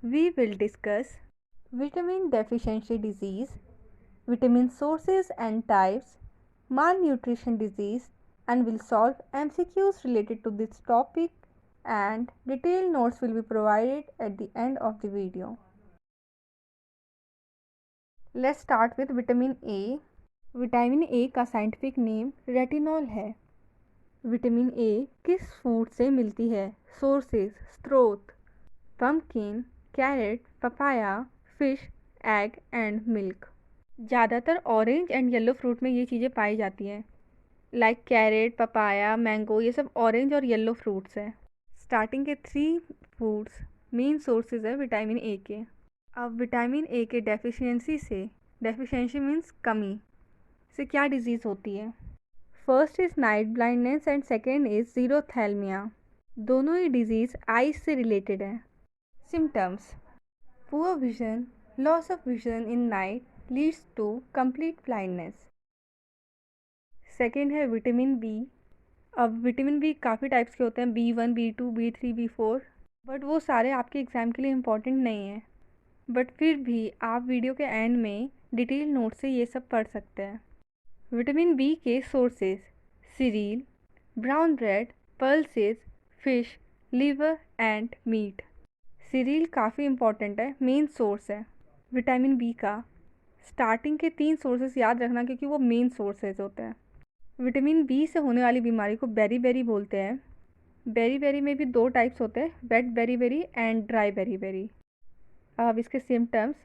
we will discuss vitamin deficiency disease, vitamin sources and types, malnutrition disease, and will solve MCQs related to this topic, and detailed notes will be provided at the end of the video. Let's start with vitamin A. Vitamin A का scientific name retinol है। विटामिन ए किस food से मिलती है? Sources, स्रोत: pumpkin, carrot, papaya, fish, egg and milk. ज़्यादातर ऑरेंज एंड येलो फ्रूट में ये चीज़ें पाई जाती हैं, लाइक कैरेट, पपाया, मैंगो, ये सब ऑरेंज और येलो फ्रूट्स हैं। स्टार्टिंग के 3 फूड्स मेन सोर्सेज है विटामिन ए के। अब विटामिन ए के डेफिशिएंसी मीन्स कमी से क्या डिजीज़ होती है? First is night blindness and second is xerophthalmia. दोनों ही डिजीज़ आइज से रिलेटेड हैं। Symptoms: poor vision, loss of vision in night leads to complete blindness. Second है विटामिन बी। अब विटामिन बी काफ़ी टाइप्स के होते हैं, B1, B2, B3, B4, but वो सारे आपके एग्ज़ाम के लिए इम्पॉर्टेंट नहीं हैं। बट फिर भी आप वीडियो के एंड में डिटेल नोट से ये सब पढ़ सकते हैं। विटामिन बी के sources: cereal, brown bread, pulses, fish, liver and meat. Cereal काफ़ी इम्पॉर्टेंट है, मेन सोर्स है विटामिन बी का। स्टार्टिंग के 3 सोर्सेज याद रखना क्योंकि वो मेन सोर्सेज होते हैं। विटामिन बी से होने वाली बीमारी को बेरी बोलते हैं। बेरी में भी 2 टाइप्स होते हैं, wet beri and dry beri. अब इसके symptoms: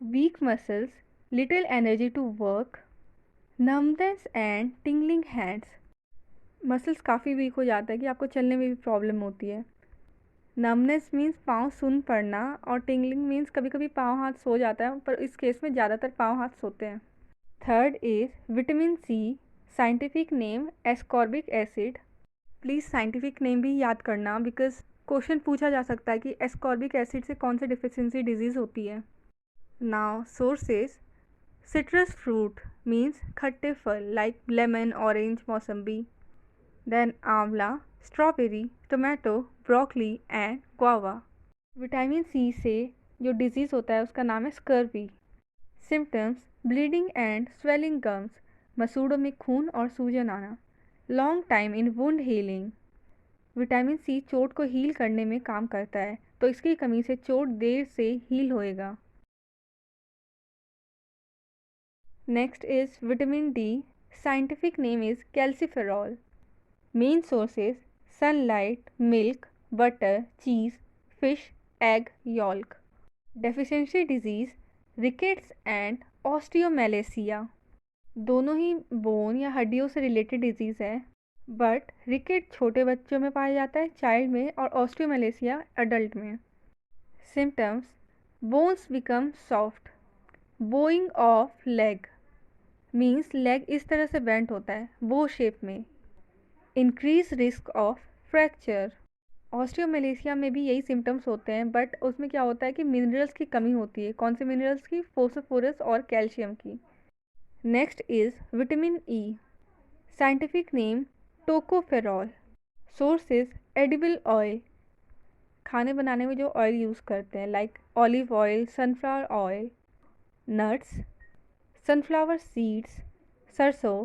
weak muscles, little energy to work, numbness and tingling hands. Muscles काफ़ी वीक हो जाता है कि आपको चलने में भी प्रॉब्लम होती है। नम्बनेस मीन्स पाँव सुन पड़ना, और टिंगलिंग मीन्स कभी कभी पाँव हाथ सो जाता है, पर इस केस में ज़्यादातर पाँव हाथ सोते हैं। Third is vitamin C, scientific name ascorbic acid. Please scientific name भी याद करना, बिकॉज क्वेश्चन पूछा जा सकता है कि एस्कॉर्बिक एसिड से कौन सी डिफिशियंसी डिजीज़ होती है। Now sources: citrus fruit means खट्टे फल like lemon, orange, mosambi. then amla, strawberry, tomato, broccoli and guava। Vitamin C से जो डिजीज़ होता है उसका नाम है scurvy. Symptoms: bleeding and swelling gums, मसूड़ों में खून और सूजन आना। Long time in wound healing. Vitamin C चोट को हील करने में काम करता है, तो इसकी कमी से चोट देर से हील होएगा। Next is vitamin D. Scientific name is calciferol. Main sources: sunlight, milk, butter, cheese, fish, egg yolk. Deficiency disease: rickets and osteomalacia. दोनों ही बोन या हड्डियों से रिलेटेड डिजीज़ है, बट रिकेट छोटे बच्चों में पाया जाता है, चाइल्ड में, और ऑस्टियोमलेसिया अडल्ट में। Symptoms: bones become soft, bowing of leg means leg इस तरह से बेंट होता है, बो शेप में। Increase risk of fracture. Osteomalacia में भी यही सिम्टम्स होते हैं, बट उसमें क्या होता है कि मिनरल्स की कमी होती है। कौन से मिनरल्स की? फोस्फोरस और कैल्शियम की। Next is vitamin E, scientific name tocopherol. Sources: edible oil, खाने बनाने में जो ऑयल यूज़ करते हैं, like olive oil, sunflower oil. Nuts: sunflower seeds, सरसों,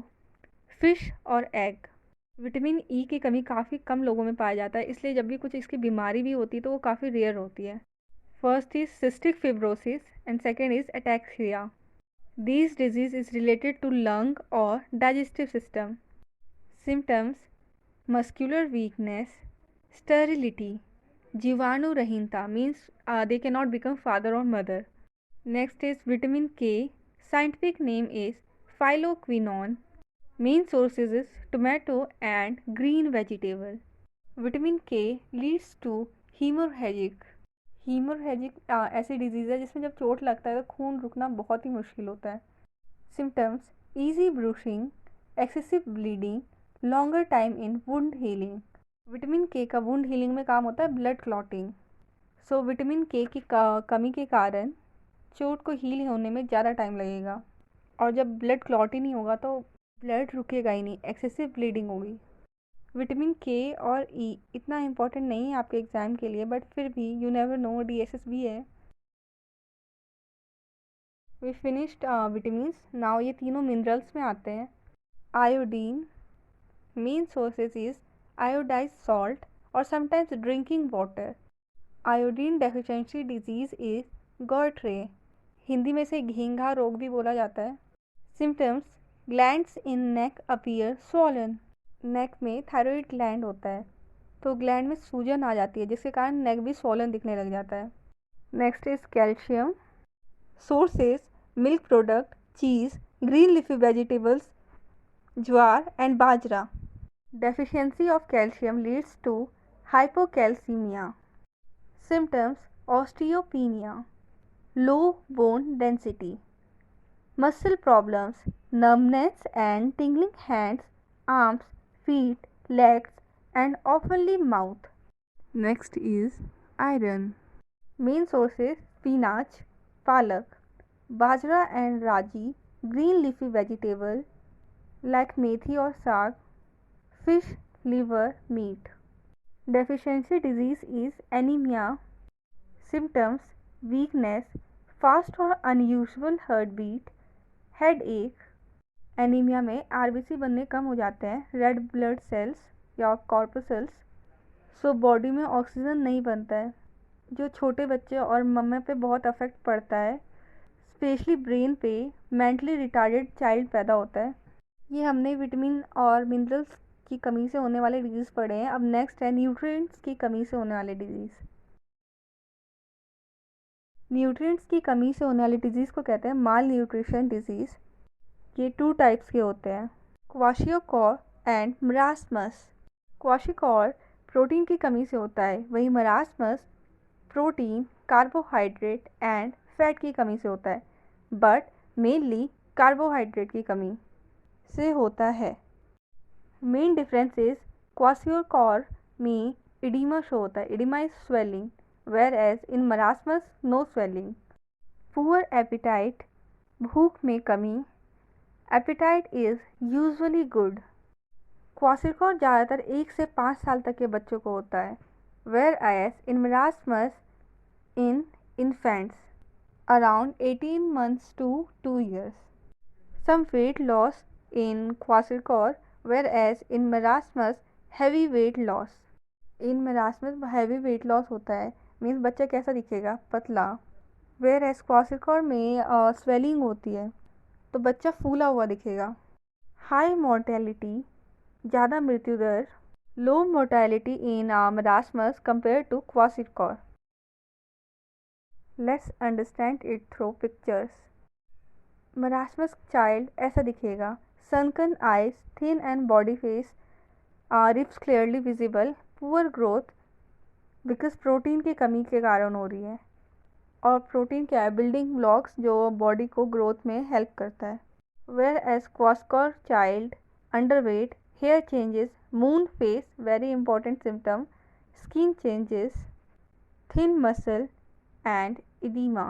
फिश और एग। विटामिन ई की कमी काफ़ी कम लोगों में पाया जाता है, इसलिए जब भी कुछ इसकी बीमारी भी होती है तो वो काफ़ी रेयर होती है। First is cystic fibrosis and second is ataxia. This disease is related to lung और digestive system. Symptoms: muscular weakness, sterility, जीवाणुरहीनता means they can not become father और mother. Next is vitamin K, scientific name is phylloquinone. Main sources is tomato and green vegetable. Vitamin K leads to hemorrhagic। ऐसी disease है जिसमें जब चोट लगता है तो खून रुकना बहुत ही मुश्किल होता है। Symptoms: easy bruising, excessive bleeding, longer time in wound healing. Vitamin K का वुंड हीलिंग में काम होता है ब्लड क्लॉटिंग। सो विटामिन के की कमी के कारण चोट को हील होने में ज़्यादा टाइम लगेगा, और जब ब्लड क्लॉट ही नहीं होगा तो ब्लड रुकेगा ही नहीं, एक्सेसिव ब्लीडिंग होगी। विटामिन के और ई इतना इम्पॉर्टेंट नहीं है आपके एग्ज़ाम के लिए, बट फिर भी यू नेवर नो, DSS भी है, वी फिनिश्ड विटामिन्स। नाउ ये तीनों मिनरल्स में आते हैं। Iodine, main sources is iodized salt और sometimes drinking water. Iodine deficiency disease is goitre, Hindi में इसे घेंघा रोग भी बोला जाता है। Symptoms, glands in neck appear swollen, neck में थायराइड ग्लैंड होता है तो ग्लैंड में सूजन आ जाती है जिसके कारण नेक भी स्वॉलन दिखने लग जाता है। Next is calcium. Sources, milk product, cheese, green leafy vegetables, jowar and bajra. Deficiency of calcium leads to hypocalcemia. Symptoms, osteopenia, low bone density, muscle problems, numbness and tingling hands, arms, feet, legs, and oftenly mouth. Next is iron. Main sources, spinach, palak, bajra and raji, green leafy vegetable like methi or saag, fish, liver, meat. Deficiency disease is anemia. Symptoms, weakness, fast or unusual heartbeat, headache. Anaemia में RBC बनने कम हो जाते हैं, red blood cells या corpuscles, so body में oxygen नहीं बनता है, जो छोटे बच्चे और मम्मी पे बहुत अफेक्ट पड़ता है, स्पेशली ब्रेन पे। मेंटली रिटार्डेड चाइल्ड पैदा होता है। ये हमने विटामिन और मिनरल्स की कमी से होने वाले डिजीज़ पढ़े हैं। अब नेक्स्ट है न्यूट्रिएंट्स की कमी से होने वाले डिजीज़। न्यूट्रिएंट्स की कमी से होने वाली डिजीज़ को कहते हैं माल न्यूट्रिशन डिजीज़। ये 2 टाइप्स के होते हैं, क्वाशियोकोर एंड मरासमस। क्वाशियोकोर प्रोटीन की कमी से होता है, वहीं marasmus protein, carbohydrate and fat की कमी से होता है, बट मेनली कार्बोहाइड्रेट की कमी से होता है। मेन डिफरेंस इज क्वाशियोकोर में इडीमा शो होता है, oedema is swelling, whereas in marasmus no swelling. Poor appetite, भूख में कमी, appetite is usually good. क्वाशियोकोर ज़्यादातर 1 से 5 साल तक के बच्चों को होता है, whereas in marasmus in infants around 18 months to 2 years. Some weight loss in क्वाशियोकोर, whereas in marasmus heavy weight loss. In marasmus heavy weight loss होता है, मीन्स बच्चा कैसा दिखेगा, पतला। वेयर एज क्वाशियोकोर में स्वेलिंग होती है तो बच्चा फूला हुआ दिखेगा। हाई मोर्टेलिटी, ज़्यादा मृत्यु दर। Low mortality in marasmus compare to kwashiorkor. Let's understand it through pictures. Marasmus child ऐसा दिखेगा, sunken eyes, thin and body face, ribs clearly visible, poor growth because protein की कमी के कारण हो रही है। और प्रोटीन क्या है, बिल्डिंग ब्लॉक्स जो बॉडी को ग्रोथ में हेल्प करता है। Whereas kwashiorkor child underweight, hair changes, moon face, very important symptom, skin changes, thin muscle and oedema.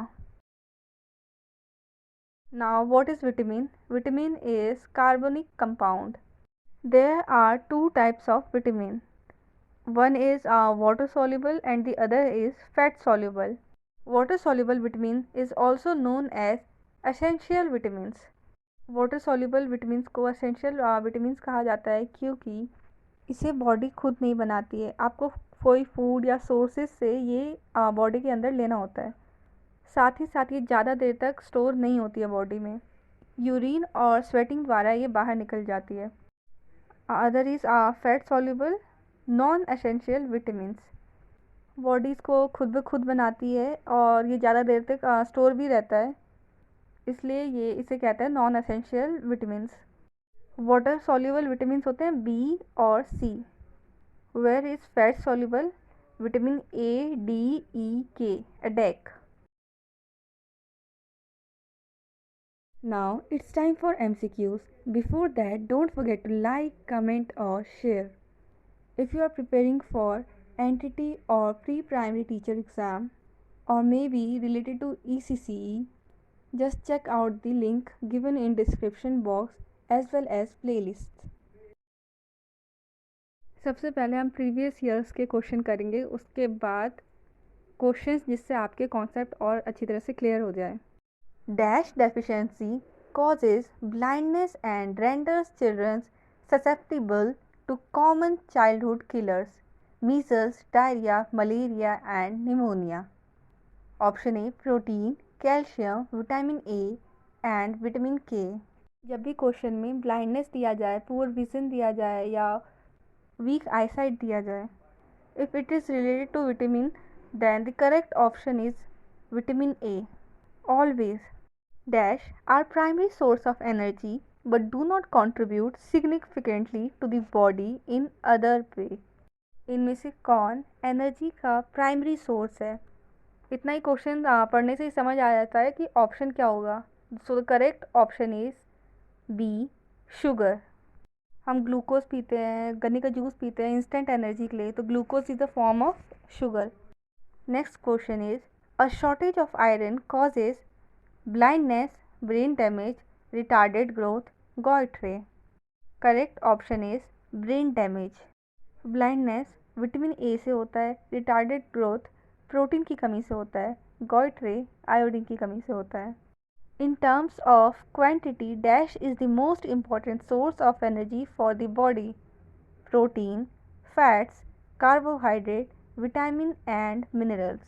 Now what is vitamin? Vitamin is कार्बनिक compound. There are 2 types of vitamin. One is water soluble and the other is fat soluble. Water soluble vitamin is also known as essential vitamins. Water soluble vitamins को essential vitamins कहा जाता है क्योंकि इसे body खुद नहीं बनाती है, आपको कोई फूड या सोर्सेज से ये बॉडी के अंदर लेना होता है। साथ ही साथ ये ज़्यादा देर तक स्टोर नहीं होती है बॉडी में, यूरिन और स्वेटिंग द्वारा ये बाहर निकल जाती है। Other is fat soluble non essential vitamins, body इसको खुद ब खुद बनाती है और ये ज़्यादा देर तक स्टोर भी रहता है, इसलिए ये इसे कहते हैं non essential vitamins. Water soluble vitamins होते हैं बी और C. Where is fat soluble? Vitamin A, D, E, K, ADEK. Now it's time for MCQs. Before that, don't forget to like, comment or share. If you are preparing for entity or pre-primary teacher exam or maybe related to ECCE, just check out the link given in description box as well as playlists. सबसे पहले हम previous years के question करेंगे, उसके बाद questions जिससे आपके concept और अच्छी तरह से क्लियर हो जाए। Dash deficiency causes blindness and renders children susceptible to common childhood killers, measles, diarrhea, malaria, and pneumonia. Option A protein, calcium, vitamin A and vitamin K. जब भी क्वेश्चन में ब्लाइंडनेस दिया जाए, पुअर विजन दिया जाए या वीक आईसाइट दिया जाए, if it is related to vitamin, then the correct option is vitamin A. Always dash are primary source of energy but do not contribute significantly to the body in other way. इनमें से कौन energy का primary source है? इतना ही question पढ़ने से ही समझ आ जाता है कि ऑप्शन क्या होगा. So the correct option is B, sugar. हम ग्लूकोज पीते हैं, गन्ने का जूस पीते हैं इंस्टेंट एनर्जी के लिए, तो glucose is the form of sugar. Next question is a shortage of iron causes blindness, brain damage, retarded growth, goitre. Correct option is brain damage. Blindness vitamin A से होता है, retarded growth protein की कमी से होता है, गॉइट्रे iodine की कमी से होता है. In terms of quantity, dash is the most important source of energy for the body. Protein, fats, carbohydrate, vitamin and minerals.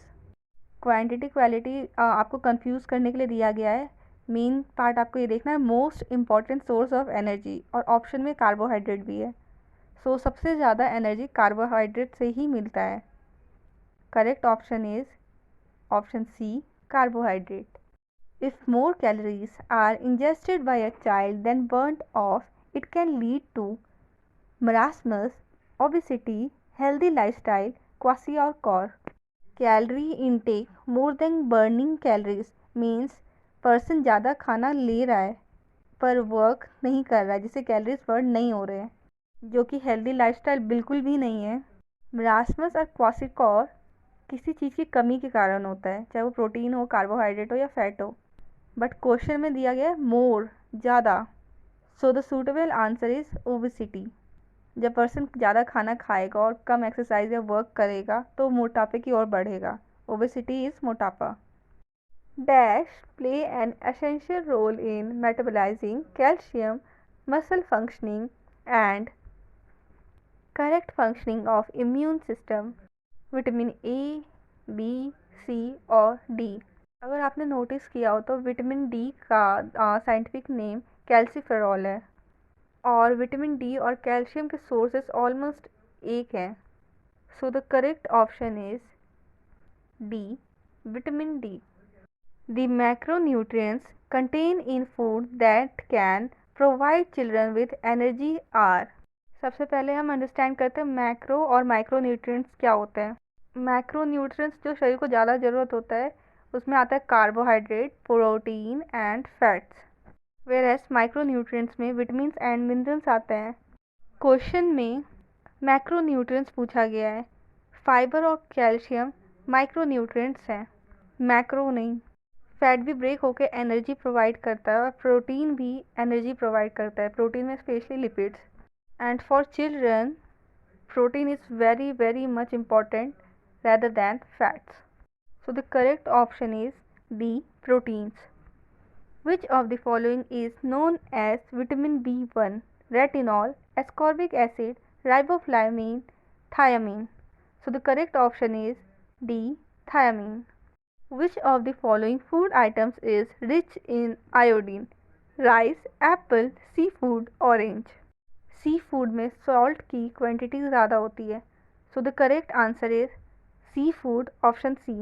Quantity quality आपको कंफ्यूज करने के लिए दिया गया है. मेन पार्ट आपको ये देखना है most important source of energy, और ऑप्शन में कार्बोहाइड्रेट भी है. सो सबसे ज़्यादा एनर्जी कार्बोहाइड्रेट से ही मिलता है. Correct option is option C, carbohydrate. If more calories are ingested by a child than burnt off, it can lead to marasmus, obesity, healthy lifestyle, kwashiorkor. Calorie intake more than burning calories means person ज़्यादा खाना ले रहा है पर work नहीं कर रहा है, जिससे कैलोरीज बर्न नहीं हो रहे हैं, जो कि हेल्दी लाइफस्टाइल बिल्कुल भी नहीं है. मरासमस और क्वासिकॉर किसी चीज़ की कमी के कारण होता है, चाहे वो प्रोटीन हो, कार्बोहाइड्रेट हो या फैट हो. बट क्वेश्चन में दिया गया है मोर, ज़्यादा. So the suitable answer is obesity. जब पर्सन ज़्यादा खाना खाएगा और कम एक्सरसाइज या वर्क करेगा तो मोटापे की ओर बढ़ेगा. ओबेसिटी इज़ मोटापा. Dash play an essential role in metabolising calcium, muscle functioning and correct functioning of immune system. Vitamin A, B, C और डी. अगर आपने नोटिस किया हो तो विटामिन डी का साइंटिफिक नेम कैल्सीफेरॉल है, और विटामिन डी और कैल्शियम के सोर्सेस ऑलमोस्ट एक हैं. So the correct option is D, vitamin D. The macronutrients contain in food that can provide children with energy are. सबसे पहले हम अंडरस्टैंड करते हैं मैक्रो और माइक्रोन्यूट्रिएंट्स क्या होते हैं. मैक्रोन्यूट्रिएंट्स जो शरीर को ज़्यादा ज़रूरत होता है उसमें आता है carbohydrate, protein and fats. Whereas micronutrients में विटामिन्स एंड मिनरल्स आते हैं. क्वेश्चन में मैक्रोन्यूट्रिएंट्स पूछा गया है. फाइबर और कैल्शियम माइक्रोन्यूट्रिएंट्स हैं, मैक्रो नहीं. फैट भी ब्रेक होकर एनर्जी प्रोवाइड करता है और प्रोटीन भी एनर्जी प्रोवाइड करता है, प्रोटीन में specially lipids. And for children protein is very very much important rather than fats. So the correct option is B, proteins. Which of the following is known as vitamin B1? Retinol, ascorbic acid, riboflavin, thiamine. So the correct option is D, thiamine. Which of the following food items is rich in iodine? Rice, apple, seafood, orange. Seafood में salt की quantity ज़्यादा होती है. So the correct answer is seafood, option C.